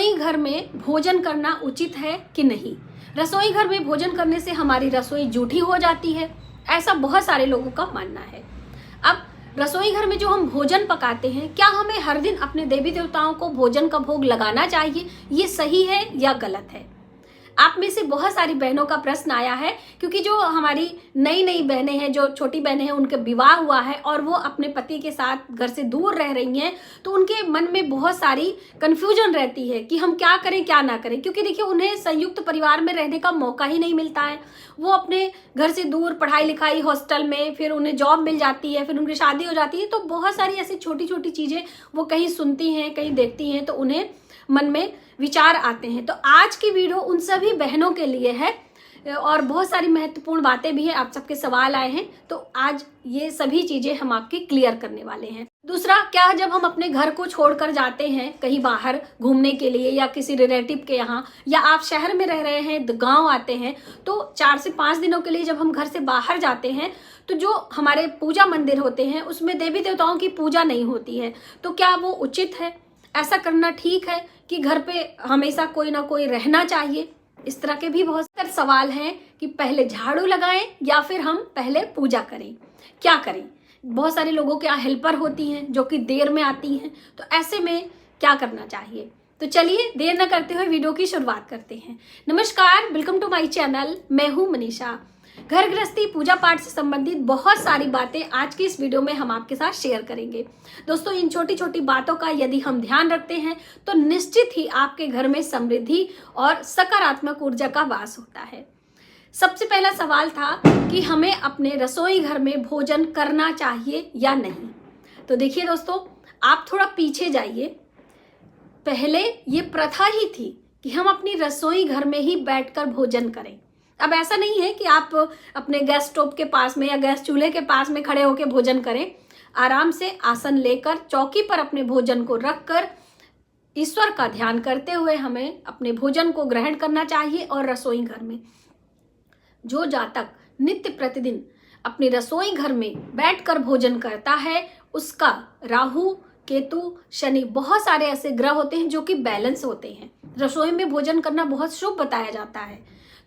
रसोई घर में भोजन करना उचित है कि नहीं। रसोई घर में भोजन करने से हमारी रसोई जूठी हो जाती है, ऐसा बहुत सारे लोगों का मानना है। अब रसोई घर में जो हम भोजन पकाते हैं, क्या हमें हर दिन अपने देवी देवताओं को भोजन का भोग लगाना चाहिए? ये सही है या गलत है? आप में से बहुत सारी बहनों का प्रश्न आया है, क्योंकि जो हमारी नई नई बहनें हैं, जो छोटी बहनें हैं, उनके विवाह हुआ है और वो अपने पति के साथ घर से दूर रह रही हैं, तो उनके मन में बहुत सारी कंफ्यूजन रहती है कि हम क्या करें क्या ना करें। क्योंकि देखिए, उन्हें संयुक्त परिवार में रहने का मौका ही नहीं मिलता है। वो अपने घर से दूर पढ़ाई लिखाई हॉस्टल में, फिर उन्हें जॉब मिल जाती है, फिर उनकी शादी हो जाती है, तो बहुत सारी ऐसी छोटी छोटी चीजें वो कहीं सुनती हैं, कहीं देखती हैं, तो उन्हें मन में विचार आते हैं। तो आज की वीडियो उन सभी बहनों के लिए है और बहुत सारी महत्वपूर्ण बातें भी हैं। आप सबके सवाल आए हैं, तो आज ये सभी चीजें हम आपकी क्लियर करने वाले हैं। दूसरा, क्या जब हम अपने घर को छोड़कर जाते हैं कहीं बाहर घूमने के लिए या किसी रिलेटिव के यहाँ, या आप शहर में रह रहे हैं, गांव आते हैं, तो 4 से 5 दिनों के लिए जब हम घर से बाहर जाते हैं, तो जो हमारे पूजा मंदिर होते हैं उसमें देवी देवताओं की पूजा नहीं होती है। तो क्या वो उचित है? ऐसा करना ठीक है कि घर पे हमेशा कोई ना कोई रहना चाहिए? इस तरह के भी बहुत सारे सवाल हैं कि पहले झाड़ू लगाएं या फिर हम पहले पूजा करें, क्या करें। बहुत सारे लोगों के यहाँ हेल्पर होती हैं जो कि देर में आती हैं, तो ऐसे में क्या करना चाहिए? तो चलिए देर न करते हुए वीडियो की शुरुआत करते हैं। नमस्कार, वेलकम टू माय चैनल। मैं हूँ मनीषा। घर गृहस्थी पूजा पाठ से संबंधित बहुत सारी बातें आज की इस वीडियो में हम आपके साथ शेयर करेंगे। दोस्तों, इन छोटी छोटी बातों का यदि हम ध्यान रखते हैं तो निश्चित ही आपके घर में समृद्धि और सकारात्मक ऊर्जा का वास होता है। सबसे पहला सवाल था कि हमें अपने रसोई घर में भोजन करना चाहिए या नहीं। तो देखिए दोस्तों, आप थोड़ा पीछे जाइए। पहले ये प्रथा ही थी कि हम अपनी रसोई घर में ही बैठकर भोजन करें। अब ऐसा नहीं है कि आप अपने गैस स्टोव के पास में या गैस चूल्हे के पास में खड़े होकर भोजन करें। आराम से आसन लेकर चौकी पर अपने भोजन को रखकर ईश्वर का ध्यान करते हुए हमें अपने भोजन को ग्रहण करना चाहिए। और रसोई घर में जो जातक नित्य प्रतिदिन अपनी रसोई घर में बैठकर भोजन करता है, उसका राहु, केतु, शनि, बहुत सारे ऐसे ग्रह होते हैं जो कि बैलेंस होते हैं। रसोई में भोजन करना बहुत शुभ बताया जाता है।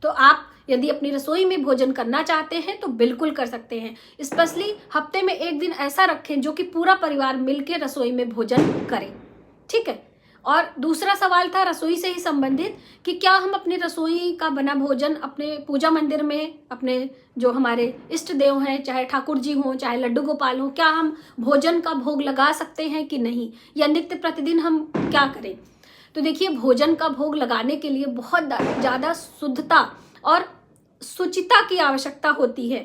तो आप यदि अपनी रसोई में भोजन करना चाहते हैं तो बिल्कुल कर सकते हैं। स्पेशली हफ्ते में एक दिन ऐसा रखें जो कि पूरा परिवार मिलकर रसोई में भोजन करें, ठीक है। और दूसरा सवाल था रसोई से ही संबंधित कि क्या हम अपनी रसोई का बना भोजन अपने पूजा मंदिर में, अपने जो हमारे इष्ट देव हैं, चाहे ठाकुर जी हों, चाहे लड्डू गोपाल हों, क्या हम भोजन का भोग लगा सकते हैं कि नहीं, या नित्य प्रतिदिन हम क्या करें? तो देखिए, भोजन का भोग लगाने के लिए बहुत ज़्यादा शुद्धता और शुचिता की आवश्यकता होती है।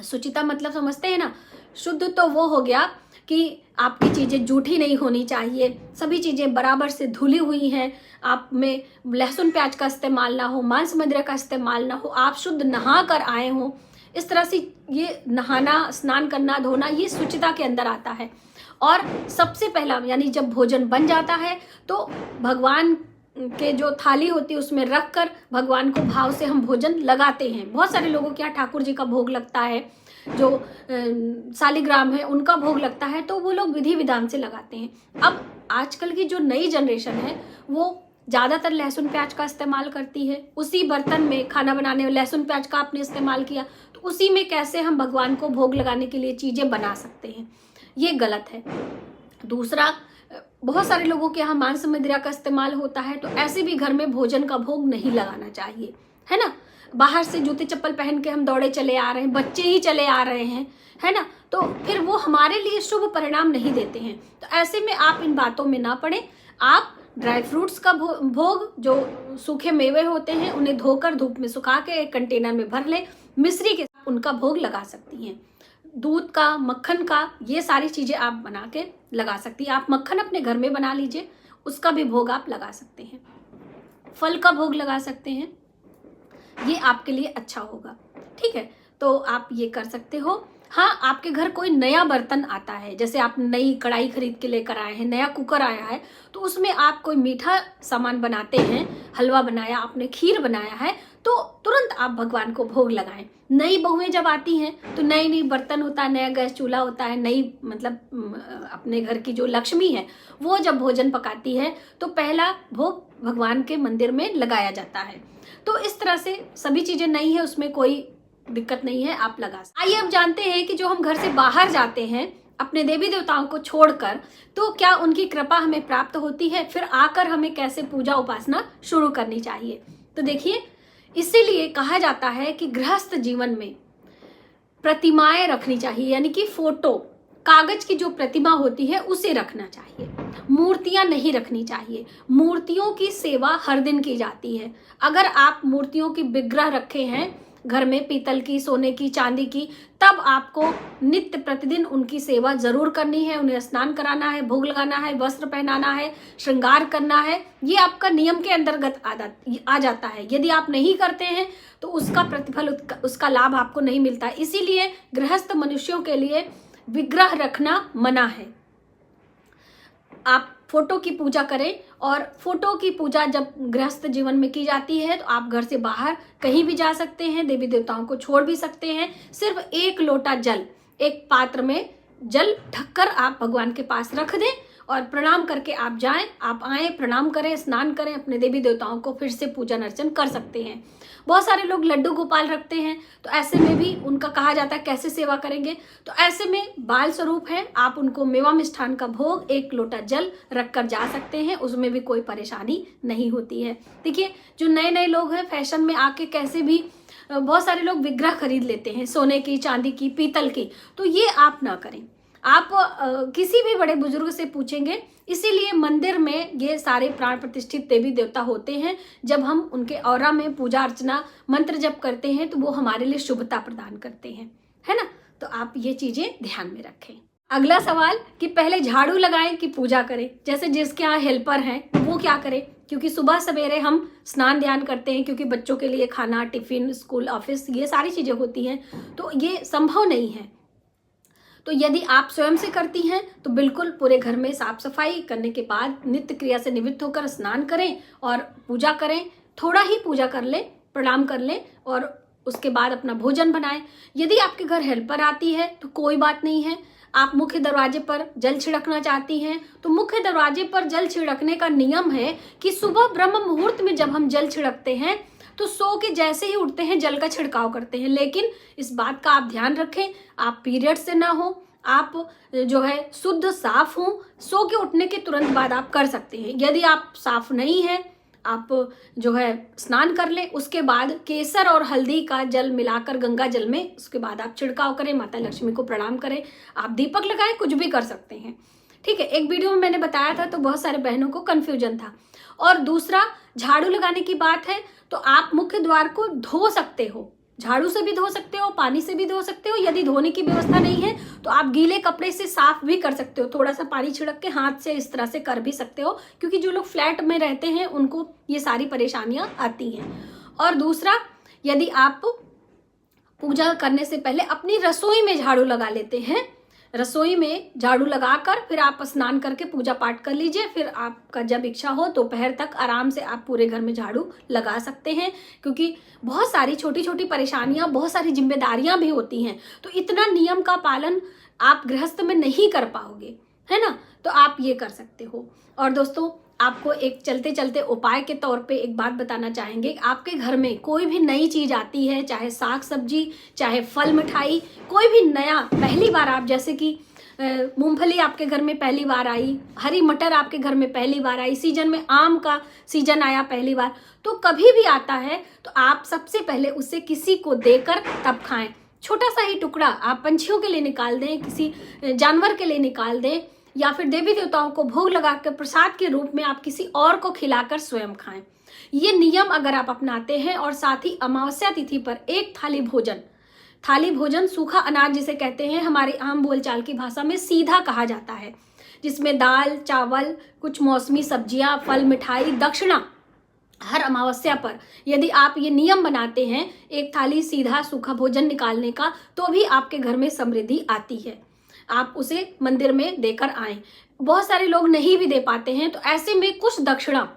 शुचिता मतलब समझते हैं ना? शुद्ध तो वो हो गया कि आपकी चीज़ें जूठी नहीं होनी चाहिए, सभी चीज़ें बराबर से धुली हुई हैं, आप में लहसुन प्याज का इस्तेमाल ना हो, मांस मदिरा का इस्तेमाल ना हो, आप शुद्ध नहा कर आए हों। इस तरह से ये नहाना, स्नान करना, धोना, ये शुचिता के अंदर आता है। और सबसे पहला, यानी जब भोजन बन जाता है तो भगवान के जो थाली होती है उसमें रखकर भगवान को भाव से हम भोजन लगाते हैं। बहुत सारे लोगों के यहाँ ठाकुर जी का भोग लगता है, जो शालिग्राम है उनका भोग लगता है, तो वो लोग विधि विधान से लगाते हैं। अब आजकल की जो नई जनरेशन है वो ज़्यादातर लहसुन प्याज का इस्तेमाल करती है। उसी बर्तन में खाना बनाने में लहसुन प्याज का आपने इस्तेमाल किया, तो उसी में कैसे हम भगवान को भोग लगाने के लिए चीज़ें बना सकते हैं? ये गलत है। दूसरा, बहुत सारे लोगों के यहाँ मांस मदिरा का इस्तेमाल होता है, तो ऐसे भी घर में भोजन का भोग नहीं लगाना चाहिए, है ना। बाहर से जूते चप्पल पहन के हम दौड़े चले आ रहे हैं, बच्चे ही चले आ रहे हैं, है ना, तो फिर वो हमारे लिए शुभ परिणाम नहीं देते हैं। तो ऐसे में आप इन बातों में ना पड़े। आप ड्राई फ्रूट्स का भोग, जो सूखे मेवे होते हैं, उन्हें धोकर धूप में सुखा के एक कंटेनर में भर ले, मिश्री के साथ उनका भोग लगा सकती हैं। दूध का, मक्खन का, ये सारी चीज़ें आप बना के लगा सकती हैं। आप मक्खन अपने घर में बना लीजिए, उसका भी भोग आप लगा सकते हैं। फल का भोग लगा सकते हैं, ये आपके लिए अच्छा होगा, ठीक है। तो आप ये कर सकते हो। हाँ, आपके घर कोई नया बर्तन आता है, जैसे आप नई कढ़ाई खरीद के लेकर आए हैं, नया कुकर आया है, तो उसमें आप कोई मीठा सामान बनाते हैं, हलवा बनाया आपने, खीर बनाया है, तो तुरंत आप भगवान को भोग लगाएं। नई बहुएं जब आती हैं तो नई नई बर्तन होता है, नया गैस चूल्हा होता है, नई मतलब अपने घर की जो लक्ष्मी है वो जब भोजन पकाती है तो पहला भोग भगवान के मंदिर में लगाया जाता है। तो इस तरह से सभी चीजें नई है, उसमें कोई दिक्कत नहीं है, आप लगा सकते। आइए अब जानते हैं कि जो हम घर से बाहर जाते हैं अपने देवी देवताओं को छोड़कर, तो क्या उनकी कृपा हमें प्राप्त होती है, फिर आकर हमें कैसे पूजा उपासना शुरू करनी चाहिए। तो देखिए, इसीलिए कहा जाता है कि गृहस्थ जीवन में प्रतिमाएं रखनी चाहिए, यानी कि फोटो, कागज की जो प्रतिमा होती है उसे रखना चाहिए, मूर्तियां नहीं रखनी चाहिए। मूर्तियों की सेवा हर दिन की जाती है। अगर आप मूर्तियों की विग्रह रखे हैं घर में, पीतल की, सोने की, चांदी की, तब आपको नित्य प्रतिदिन उनकी सेवा जरूर करनी है, उन्हें स्नान कराना है, भोग लगाना है, वस्त्र पहनाना है, श्रृंगार करना है। ये आपका नियम के अंतर्गत आ जाता है। यदि आप नहीं करते हैं तो उसका प्रतिफल, उसका लाभ आपको नहीं मिलता। इसीलिए गृहस्थ मनुष्यों के लिए विग्रह रखना मना है। आप फोटो की पूजा करें, और फोटो की पूजा जब गृहस्थ जीवन में की जाती है तो आप घर से बाहर कहीं भी जा सकते हैं, देवी देवताओं को छोड़ भी सकते हैं। सिर्फ एक लोटा जल, एक पात्र में जल ढककर आप भगवान के पास रख दें और प्रणाम करके आप जाएं, आप आएं, प्रणाम करें, स्नान करें, अपने देवी देवताओं को फिर से पूजन अर्चन कर सकते हैं। बहुत सारे लोग लड्डू गोपाल रखते हैं, तो ऐसे में भी उनका कहा जाता है कैसे सेवा करेंगे, तो ऐसे में बाल स्वरूप है, आप उनको मेवा मिष्ठान का भोग, एक लोटा जल रखकर जा सकते हैं, उसमें भी कोई परेशानी नहीं होती है। देखिए, जो नए नए लोग हैं फैशन में आके कैसे भी बहुत सारे लोग विग्रह खरीद लेते हैं, सोने की, चांदी की, पीतल की, तो ये आप ना करें। आप किसी भी बड़े बुजुर्ग से पूछेंगे। इसीलिए मंदिर में ये सारे प्राण प्रतिष्ठित देवी देवता होते हैं। जब हम उनके औरा में पूजा अर्चना मंत्र जप करते हैं तो वो हमारे लिए शुभता प्रदान करते हैं, है ना। तो आप ये चीजें ध्यान में रखें। अगला सवाल कि पहले झाड़ू लगाएं कि पूजा करें। जैसे जिसके यहाँ हेल्पर हैं वो क्या करें, क्योंकि सुबह सवेरे हम स्नान ध्यान करते हैं, क्योंकि बच्चों के लिए खाना, टिफिन, स्कूल, ऑफिस, ये सारी चीजें होती हैं, तो ये संभव नहीं है। तो यदि आप स्वयं से करती हैं तो बिल्कुल पूरे घर में साफ सफाई करने के बाद नित्य क्रिया से निवृत्त होकर स्नान करें और पूजा करें। थोड़ा ही पूजा कर लें, प्रणाम कर लें और उसके बाद अपना भोजन बनाएं। यदि आपके घर हेल्पर आती है तो कोई बात नहीं है। आप मुख्य दरवाजे पर जल छिड़कना चाहती हैं तो मुख्य दरवाजे पर जल छिड़कने का नियम है कि सुबह ब्रह्म मुहूर्त में जब हम जल छिड़कते हैं तो सो के जैसे ही उठते हैं जल का छिड़काव करते हैं। लेकिन इस बात का आप ध्यान रखें, आप पीरियड से ना हो, आप जो है शुद्ध साफ हो, सो के उठने के तुरंत बाद आप कर सकते हैं। यदि आप साफ नहीं है, आप जो है स्नान कर लें, उसके बाद केसर और हल्दी का जल मिलाकर गंगा जल में, उसके बाद आप छिड़काव करें, माता लक्ष्मी को प्रणाम करें, आप दीपक लगाएं, कुछ भी कर सकते हैं। ठीक है, एक वीडियो में मैंने बताया था तो बहुत सारे बहनों को कंफ्यूजन था। और दूसरा, झाड़ू लगाने की बात है तो आप मुख्य द्वार को धो सकते हो, झाड़ू से भी धो सकते हो, पानी से भी धो सकते हो। यदि धोने की व्यवस्था नहीं है तो आप गीले कपड़े से साफ भी कर सकते हो, थोड़ा सा पानी छिड़क के हाथ से इस तरह से कर भी सकते हो, क्योंकि जो लोग फ्लैट में रहते हैं उनको ये सारी परेशानियां आती हैं। और दूसरा, यदि आप पूजा करने से पहले अपनी रसोई में झाड़ू लगा लेते हैं, रसोई में झाड़ू लगाकर फिर आप स्नान करके पूजा पाठ कर लीजिए। फिर आपका जब इच्छा हो दोपहर तक आराम से आप पूरे घर में झाड़ू लगा सकते हैं, क्योंकि बहुत सारी छोटी छोटी परेशानियां, बहुत सारी जिम्मेदारियां भी होती हैं, तो इतना नियम का पालन आप गृहस्थ में नहीं कर पाओगे, है ना। तो आप ये कर सकते हो। और दोस्तों, आपको एक चलते चलते उपाय के तौर पे एक बात बताना चाहेंगे। आपके घर में कोई भी नई चीज आती है, चाहे साग सब्जी, चाहे फल मिठाई, कोई भी नया, पहली बार आप, जैसे कि मूंगफली आपके घर में पहली बार आई, हरी मटर आपके घर में पहली बार आई, सीजन में आम का सीजन आया पहली बार, तो कभी भी आता है तो आप सबसे पहले उसे किसी को देकर तब खाएं। छोटा सा ही टुकड़ा आप पंछियों के लिए निकाल दें, किसी जानवर के लिए निकाल दें, या फिर देवी देवताओं को भोग लगाकर प्रसाद के रूप में आप किसी और को खिलाकर स्वयं खाएं। ये नियम अगर आप अपनाते हैं, और साथ ही अमावस्या तिथि पर एक थाली भोजन, सूखा अनाज जिसे कहते हैं, हमारी आम बोलचाल की भाषा में सीधा कहा जाता है, जिसमें दाल, चावल, कुछ मौसमी सब्जियां, फल, मिठाई, दक्षिणा हर अमावस्या पर यदि आप ये नियम बनाते हैं एक थाली सीधा सूखा भोजन निकालने का, तो भी आपके घर में समृद्धि आती है। आप उसे मंदिर में देकर आएं। बहुत सारे लोग नहीं भी दे पाते हैं, तो ऐसे में कुछ दक्षिणा,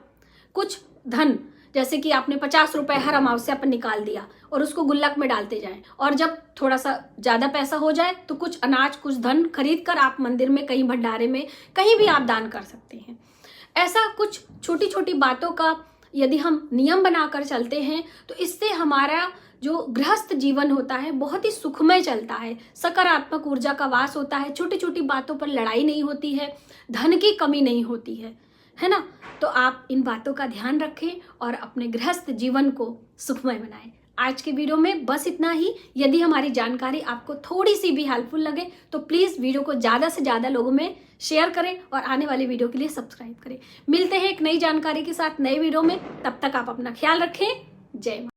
कुछ धन, जैसे कि आपने 50 रुपए हर अमावस्या पर निकाल दिया और उसको गुल्लक में डालते जाएं, और जब थोड़ा सा ज़्यादा पैसा हो जाए तो कुछ अनाज, कुछ धन खरीद कर आप मंदिर में, कहीं भंडारे में, कहीं भी आप दान कर सकते हैं। ऐसा कुछ छोटी छोटी बातों का यदि हम नियम बनाकर चलते हैं तो इससे हमारा जो गृहस्थ जीवन होता है बहुत ही सुखमय चलता है, सकारात्मक ऊर्जा का वास होता है, छोटी छोटी बातों पर लड़ाई नहीं होती है, धन की कमी नहीं होती है ना। तो आप इन बातों का ध्यान रखें और अपने गृहस्थ जीवन को सुखमय बनाएं। आज के वीडियो में बस इतना ही। यदि हमारी जानकारी आपको थोड़ी सी भी हेल्पफुल लगे तो प्लीज़ वीडियो को ज़्यादा से ज़्यादा लोगों में शेयर करें और आने वाली वीडियो के लिए सब्सक्राइब करें। मिलते हैं एक नई जानकारी के साथ नए वीडियो में, तब तक आप अपना ख्याल रखें। जय मां।